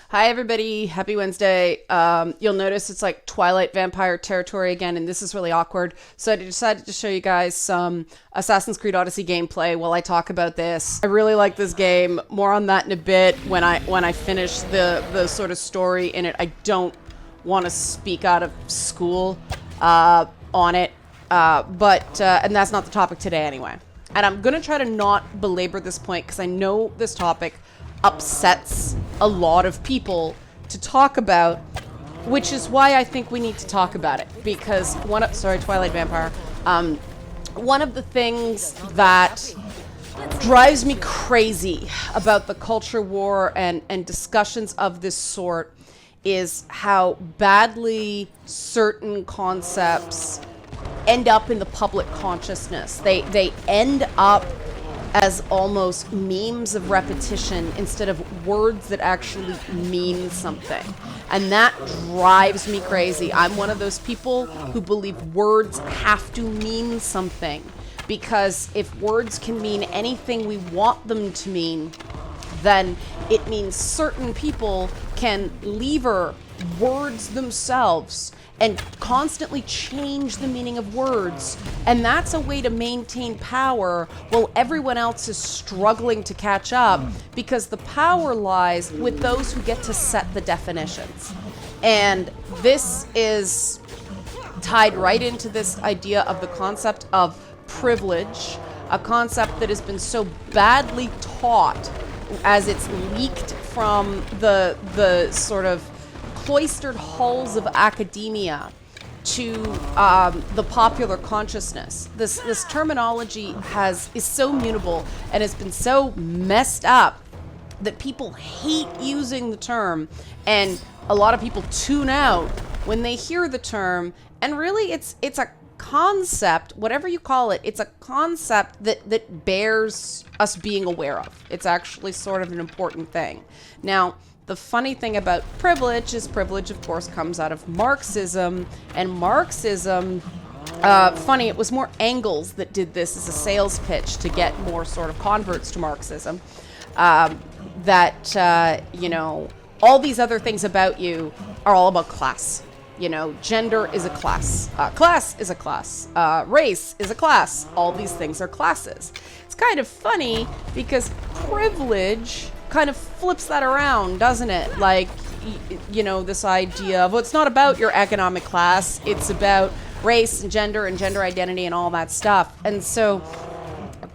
Hi everybody, happy Wednesday. You'll notice it's like Twilight Vampire territory again, and this is really awkward. So I decided to show you guys some Assassin's Creed Odyssey gameplay while I talk about this. I really like this game. More on that in a bit when I finish the sort of story in it. I don't want to speak out of school on it, and that's not the topic today anyway. And I'm gonna try to not belabor this point because I know this topic upsets a lot of people to talk about, which is why I think we need to talk about it. Because Twilight Vampire. One of the things that drives me crazy about the culture war and discussions of this sort is how badly certain concepts end up in the public consciousness. They end up as almost memes of repetition instead of words that actually mean something. And that drives me crazy. I'm one of those people who believe words have to mean something, because if words can mean anything we want them to mean, then it means certain people can lever words themselves and constantly change the meaning of words. And that's a way to maintain power while everyone else is struggling to catch up, because the power lies with those who get to set the definitions. And this is tied right into this idea of the concept of privilege, a concept that has been so badly taught as it's leaked from the sort of cloistered halls of academia to the popular consciousness. This terminology is so mutable and has been so messed up that people hate using the term, and a lot of people tune out when they hear the term. And really, it's a concept, whatever you call it, it's a concept that bears us being aware of. It's actually sort of an important thing. Now, the funny thing about privilege is privilege, of course, comes out of Marxism. And Marxism, funny, it was more Engels that did this as a sales pitch to get more sort of converts to Marxism. All these other things about you are all about class. Gender is a class. Class is a class. Race is a class. All these things are classes. It's kind of funny because privilege kind of flips that around, doesn't it? Like, this idea of, well, it's not about your economic class, it's about race and gender identity and all that stuff. And so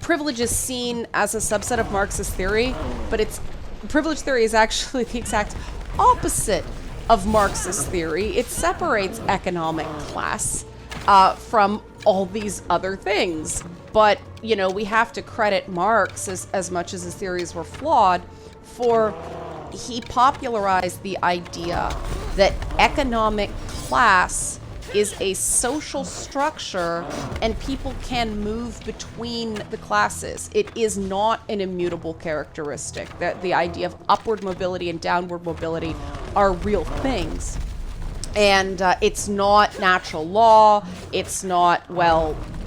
privilege is seen as a subset of Marxist theory, but privilege theory is actually the exact opposite of Marxist theory. It separates economic class from all these other things. But, we have to credit Marx as much as his theories were flawed, for he popularized the idea that economic class is a social structure and people can move between the classes. It is not an immutable characteristic. That the idea of upward mobility and downward mobility are real things. And it's not natural law. It's not,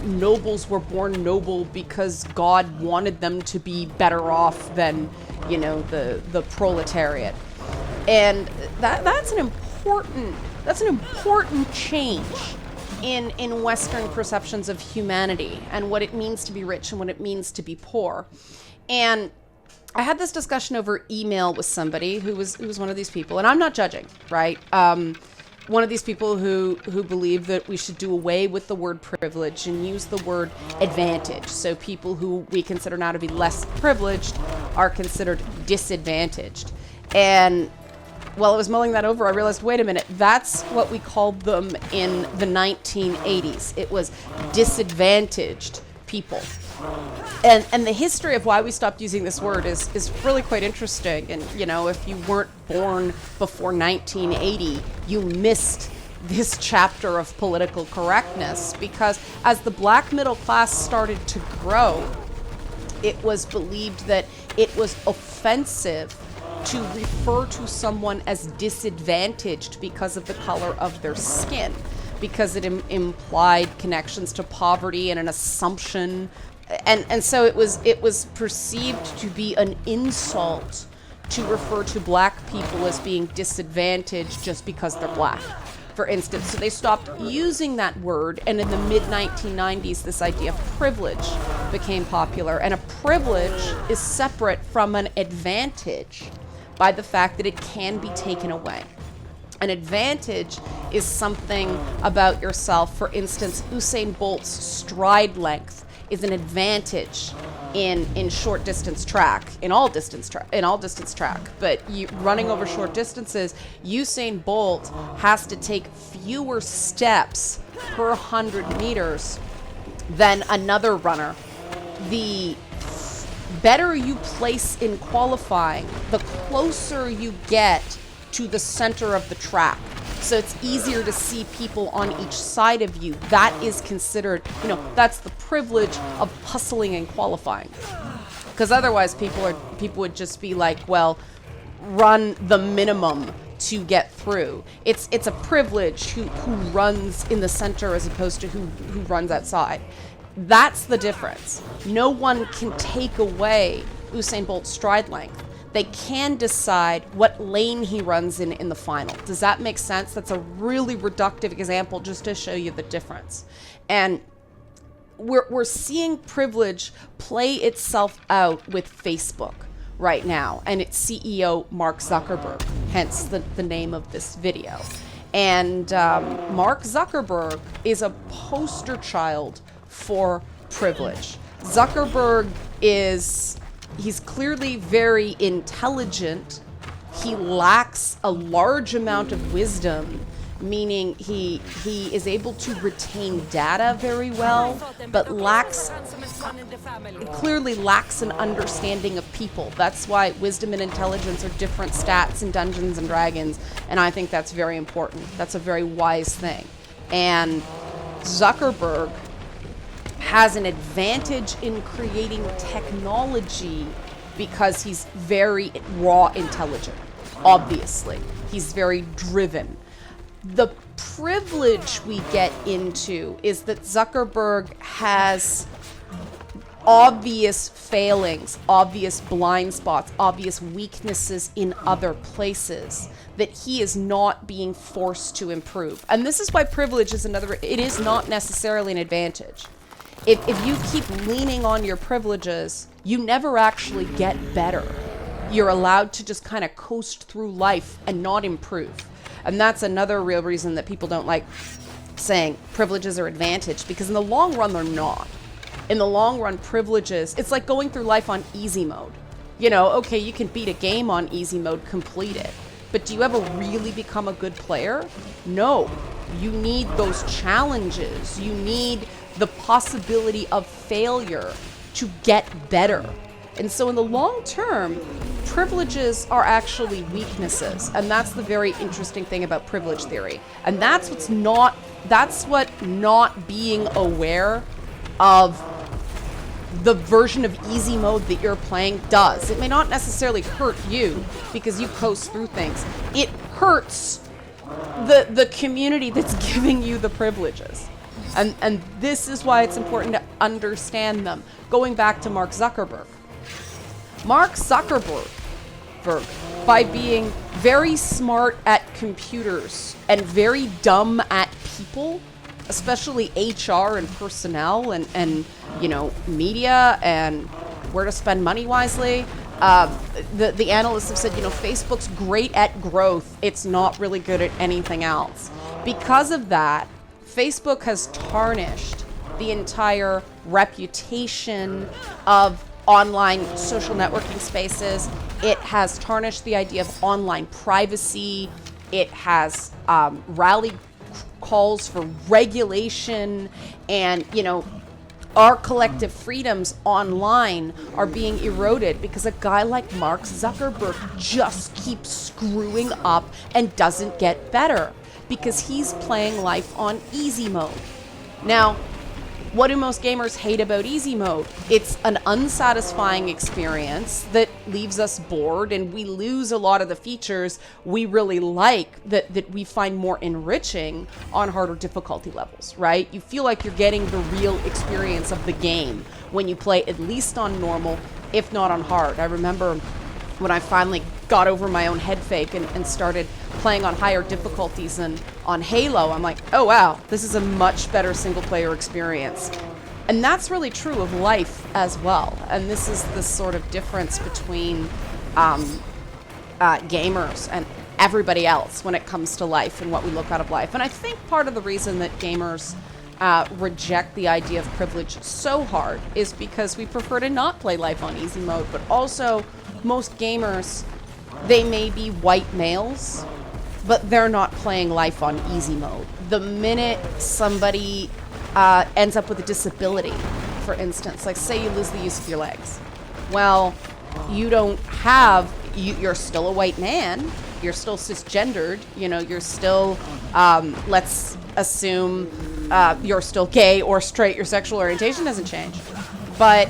nobles were born noble because God wanted them to be better off than, the proletariat. And that's an important change in Western perceptions of humanity and what it means to be rich and what it means to be poor. And I had this discussion over email with somebody who was one of these people, and I'm not judging, right? One of these people who believe that we should do away with the word privilege and use the word advantage. So people who we consider now to be less privileged are considered disadvantaged. And while I was mulling that over, I realized, wait a minute, that's what we called them in the 1980s. It was disadvantaged people. And the history of why we stopped using this word is really quite interesting. And, if you weren't born before 1980, you missed this chapter of political correctness, because as the black middle class started to grow, it was believed that it was offensive to refer to someone as disadvantaged because of the color of their skin, because it implied connections to poverty and an assumption. And so it was perceived to be an insult to refer to black people as being disadvantaged just because they're black, for instance. So they stopped using that word, and in the mid-1990s, this idea of privilege became popular. And a privilege is separate from an advantage by the fact that it can be taken away. An advantage is something about yourself. For instance, Usain Bolt's stride length is an advantage in short distance track, in all distance track. But running over short distances, Usain Bolt has to take fewer steps per 100 meters than another runner. The better you place in qualifying, the closer you get to the center of the track. So it's easier to see people on each side of you. That is considered, that's the privilege of hustling and qualifying. Because otherwise people would just be like, well, run the minimum to get through. It's a privilege who runs in the center as opposed to who runs outside. That's the difference. No one can take away Usain Bolt's stride length. They can decide what lane he runs in the final. Does that make sense? That's a really reductive example just to show you the difference. And we're seeing privilege play itself out with Facebook right now, and its CEO, Mark Zuckerberg, hence the name of this video. And Mark Zuckerberg is a poster child for privilege. Zuckerberg he's clearly very intelligent. He lacks a large amount of wisdom, meaning he is able to retain data very well, but clearly lacks an understanding of people. That's why wisdom and intelligence are different stats in Dungeons and Dragons, and I think that's very important. That's a very wise thing. And Zuckerberg has an advantage in creating technology because he's very raw intelligent, obviously. He's very driven. The privilege we get into is that Zuckerberg has obvious failings, obvious blind spots, obvious weaknesses in other places that he is not being forced to improve. And this is why privilege is it is not necessarily an advantage. If you keep leaning on your privileges, you never actually get better. You're allowed to just kind of coast through life and not improve. And that's another real reason that people don't like saying privileges are advantage, because in the long run, they're not. In the long run, privileges, it's like going through life on easy mode. Okay, you can beat a game on easy mode, complete it. But do you ever really become a good player? No. You need those challenges. You need the possibility of failure to get better. And so in the long term, privileges are actually weaknesses. And that's the very interesting thing about privilege theory. And that's what not being aware of the version of easy mode that you're playing does. It may not necessarily hurt you because you coast through things. It hurts the community that's giving you the privileges. And this is why it's important to understand them. Going back to Mark Zuckerberg. Mark Zuckerberg, by being very smart at computers and very dumb at people, especially HR and personnel and media and where to spend money wisely, the analysts have said, Facebook's great at growth. It's not really good at anything else. Because of that, Facebook has tarnished the entire reputation of online social networking spaces. It has tarnished the idea of online privacy. It has rallied calls for regulation, and our collective freedoms online are being eroded because a guy like Mark Zuckerberg just keeps screwing up and doesn't get better because he's playing life on easy mode. Now, what do most gamers hate about easy mode? It's an unsatisfying experience that leaves us bored, and we lose a lot of the features we really like that we find more enriching on harder difficulty levels, right? You feel like you're getting the real experience of the game when you play at least on normal, if not on hard. I remember when I finally got over my own head fake and started playing on higher difficulties and on Halo, I'm like, oh wow, this is a much better single player experience. And that's really true of life as well. And this is the sort of difference between gamers and everybody else when it comes to life and what we look out of life. And I think part of the reason that gamers reject the idea of privilege so hard is because we prefer to not play life on easy mode, but also most gamers, they may be white males, but they're not playing life on easy mode. The minute somebody ends up with a disability, for instance, like say you lose the use of your legs, well, you don't have, you're still a white man, you're still cisgendered, you know, you're still, let's assume you're still gay or straight, your sexual orientation doesn't change. But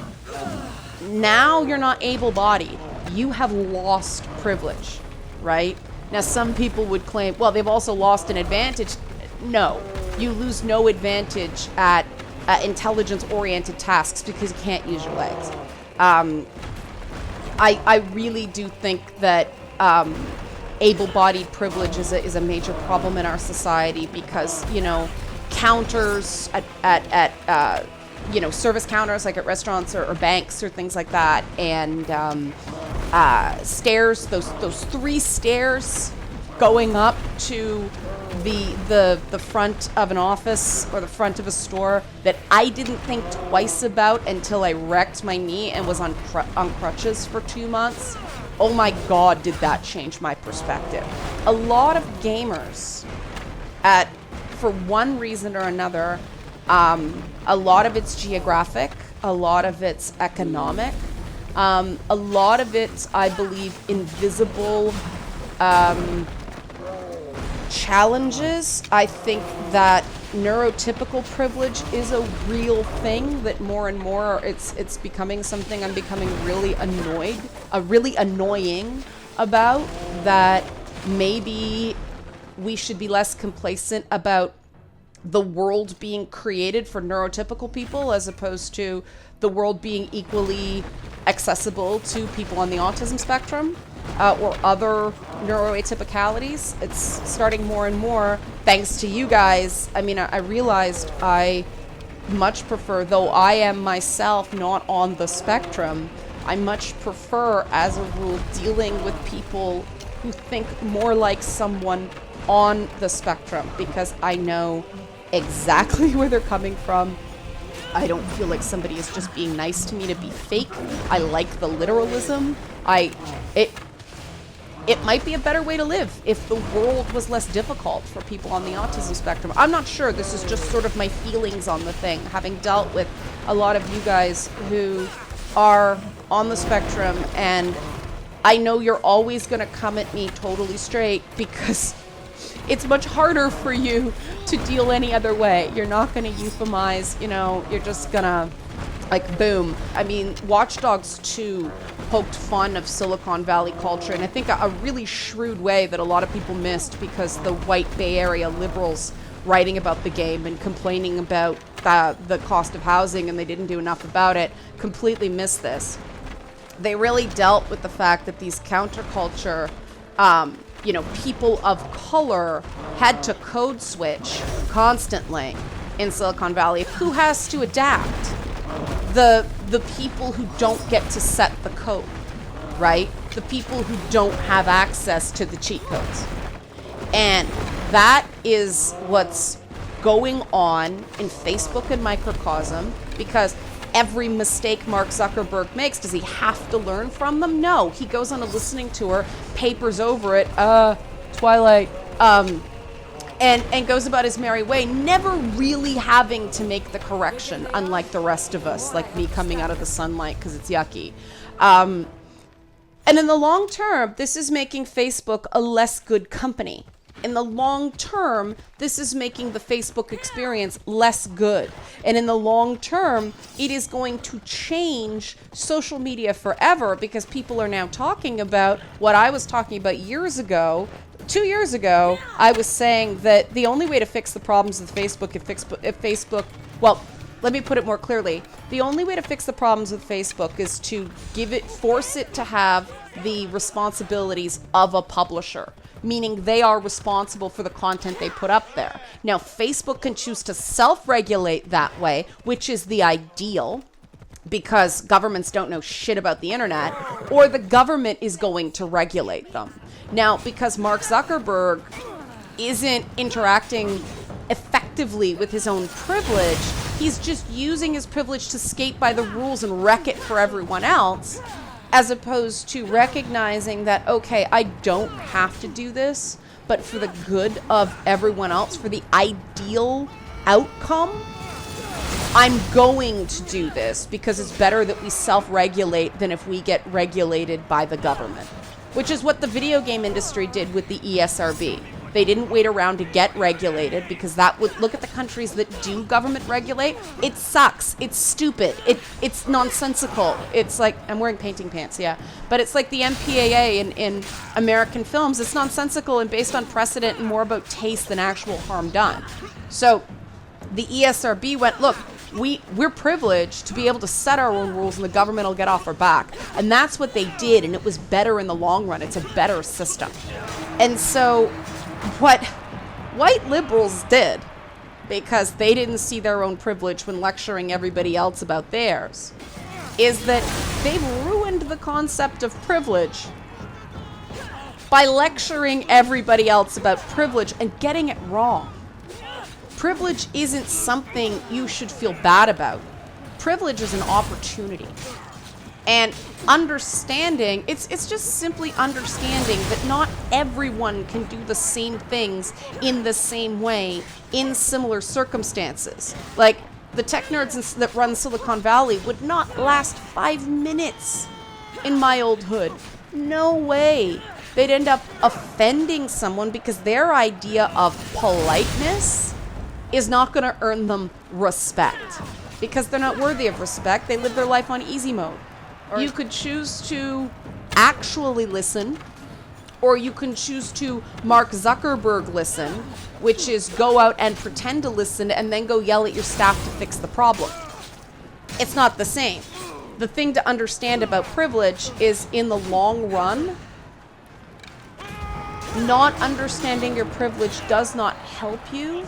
now you're not able-bodied. You have lost privilege, right? Now some people would claim, well, they've also lost an advantage. No, you lose no advantage at intelligence-oriented tasks because you can't use your legs. I really do think that able-bodied privilege is a major problem in our society because, you know, counters at you know, service counters like at restaurants or banks or things like that, and stairs, those 3 stairs going up to the front of an office or the front of a store that I didn't think twice about until I wrecked my knee and was on crutches for 2 months. Oh my God, did that change my perspective. A lot of gamers, for one reason or another, a lot of it's geographic, a lot of it's economic, a lot of it's, I believe, invisible challenges. I think that neurotypical privilege is a real thing that more and more it's becoming something I'm becoming really annoying about, that maybe we should be less complacent about the world being created for neurotypical people as opposed to the world being equally accessible to people on the autism spectrum or other neuroatypicalities. It's starting more and more, thanks to you guys. I mean, I realized I much prefer, though I am myself not on the spectrum, I much prefer, as a rule, dealing with people who think more like someone on the spectrum, because I know exactly where they're coming from. I don't feel like somebody is just being nice to me to be fake. I like the literalism. It might be a better way to live if the world was less difficult for people on the autism spectrum. I'm not sure. This is just sort of my feelings on the thing, having dealt with a lot of you guys who are on the spectrum, and I know you're always going to come at me totally straight because it's much harder for you to deal any other way. You're not going to euphemize, you know, you're just going to, like, boom. I mean, Watch Dogs 2 poked fun of Silicon Valley culture, and I think a really shrewd way that a lot of people missed because the white Bay Area liberals writing about the game and complaining about the cost of housing and they didn't do enough about it completely missed this. They really dealt with the fact that these counterculture you know, people of color had to code switch constantly in Silicon Valley. Who has to adapt? The people who don't get to set the code, right? The people who don't have access to the cheat codes. And that is what's going on in Facebook and microcosm, because every mistake Mark Zuckerberg makes, does he have to learn from them? No, he goes on a listening tour, papers over it, Twilight, and goes about his merry way, never really having to make the correction, unlike the rest of us, like me coming out of the sunlight because it's yucky. And in the long term, this is making Facebook a less good company. In the long term, this is making the Facebook experience less good. And in the long term, it is going to change social media forever, because people are now talking about what I was talking about years ago. 2 years ago, I was saying that the only way to fix the problems with Facebook, if Facebook, well, let me put it more clearly. The only way to fix the problems with Facebook is to force it to have the responsibilities of a publisher, meaning they are responsible for the content they put up there. Now, Facebook can choose to self-regulate that way, which is the ideal, because governments don't know shit about the internet, or the government is going to regulate them. Now, because Mark Zuckerberg isn't interacting effectively with his own privilege, he's just using his privilege to skate by the rules and wreck it for everyone else, as opposed to recognizing that, okay, I don't have to do this, but for the good of everyone else, for the ideal outcome, I'm going to do this because it's better that we self-regulate than if we get regulated by the government, which is what the video game industry did with the ESRB. They didn't wait around to get regulated because that would, look at the countries that do government regulate. It sucks. It's stupid. It's nonsensical. It's like, I'm wearing painting pants, yeah. But it's like the MPAA in American films. It's nonsensical and based on precedent and more about taste than actual harm done. So the ESRB went, look, we're privileged to be able to set our own rules and the government will get off our back. And that's what they did, and it was better in the long run. It's a better system. And so what white liberals did, because they didn't see their own privilege when lecturing everybody else about theirs, is that they've ruined the concept of privilege by lecturing everybody else about privilege and getting it wrong. Privilege isn't something you should feel bad about. Privilege is an opportunity. And understanding, it's just simply understanding that not everyone can do the same things in the same way in similar circumstances. Like, the tech nerds that run Silicon Valley would not last 5 minutes in my old hood. No way. They'd end up offending someone because their idea of politeness is not going to earn them respect. Because they're not worthy of respect. They live their life on easy mode. You could choose to actually listen, or you can choose to Mark Zuckerberg listen, which is go out and pretend to listen and then go yell at your staff to fix the problem. It's not the same. The thing to understand about privilege is, in the long run, not understanding your privilege does not help you,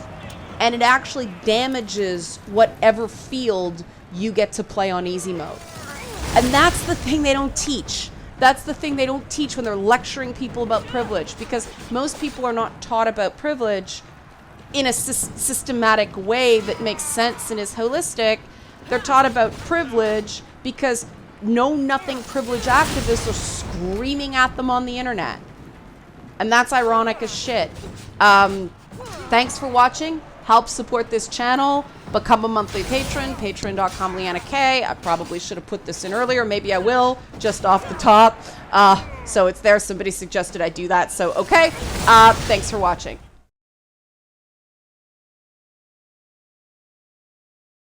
and it actually damages whatever field you get to play on easy mode. And that's the thing they don't teach. That's the thing they don't teach when they're lecturing people about privilege, because most people are not taught about privilege in a systematic way that makes sense and is holistic. They're taught about privilege because know-nothing privilege activists are screaming at them on the internet. And that's ironic as shit. Thanks for watching. Help support this channel. Become a monthly patron, patreon.com Leanna K. I probably should have put this in earlier. Maybe I will, just off the top. So it's there. Somebody suggested I do that. So, okay. Thanks for watching.